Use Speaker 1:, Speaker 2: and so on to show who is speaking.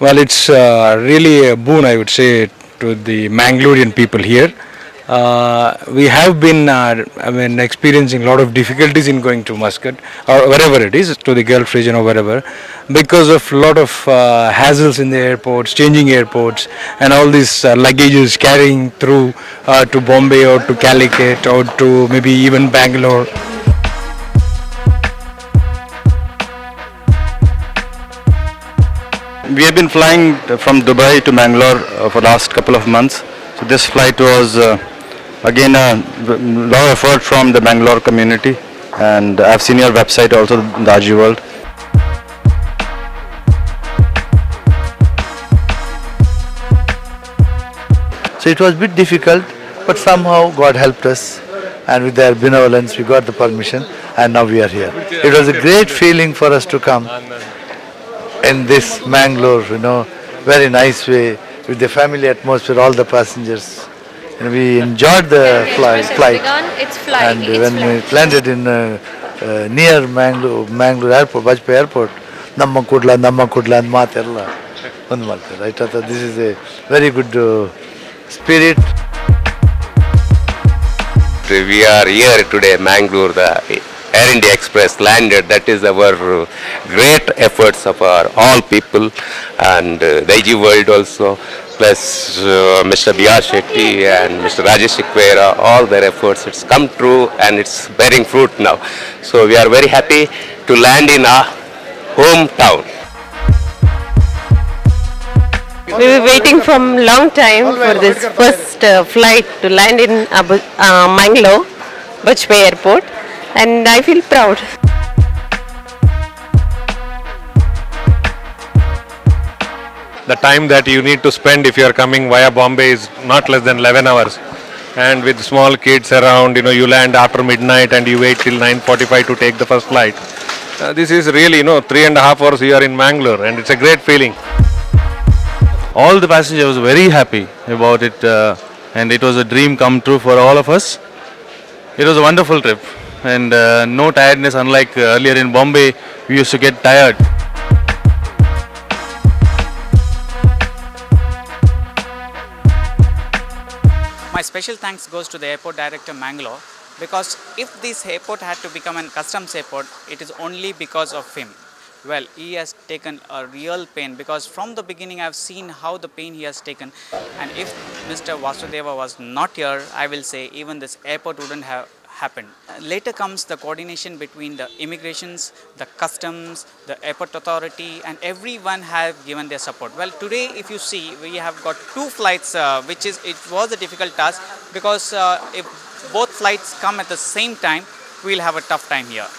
Speaker 1: Well, it's really a boon, I would say, to the Mangalorean people here. We have been, experiencing a lot of difficulties in going to Muscat or wherever it is, to the Gulf region or wherever, because of a lot of hassles in the airports, changing airports, and all these luggages carrying through to Bombay or to Calicut or to maybe even Bangalore.
Speaker 2: We have been flying from Dubai to Mangalore for last couple of months. So this flight was again a lot of effort from the Bangalore community, and I've seen your website also, the Aji World.
Speaker 3: So it was a bit difficult, but somehow God helped us, and with their benevolence we got the permission, and now we are here. It was a great feeling for us to come in this Mangalore, very nice way, with the family atmosphere, all the passengers. And we enjoyed the flight.
Speaker 4: It's flying.
Speaker 3: And when we landed in near Mangalore airport, Vajpayee airport, Namma Kudla and Materla. Right? This is a very good spirit.
Speaker 5: We are here today, Mangalore, the Air India Express landed. That is our great efforts of all people, and the IG World also, plus Mr. B.R. Shetty and Mr. Rajesh Ikwera, all their efforts. It's come true and it's bearing fruit now. So we are very happy to land in our hometown.
Speaker 4: We were waiting from long time for this first flight to land in Mangalore, Vajpayee Airport, and I feel proud.
Speaker 6: The time that you need to spend if you are coming via Bombay is not less than 11 hours. And with small kids around, you land after midnight and you wait till 9:45 to take the first flight. This is really, 3.5 hours you are in Mangalore, and it's a great feeling.
Speaker 7: All the passengers were very happy about it, and it was a dream come true for all of us. It was a wonderful trip, and no tiredness, unlike earlier in Bombay, we used to get tired.
Speaker 8: My special thanks goes to the airport director Mangalore, because if this airport had to become a customs airport, it is only because of him. Well, he has taken a real pain, because from the beginning I have seen how the pain he has taken, and if Mr. Vasudeva was not here, I will say even this airport wouldn't have happened. Later comes the coordination between the immigrations, the customs, the airport authority, and everyone have given their support. Well, today if you see, we have got 2 flights, it was a difficult task, because if both flights come at the same time, we will have a tough time here.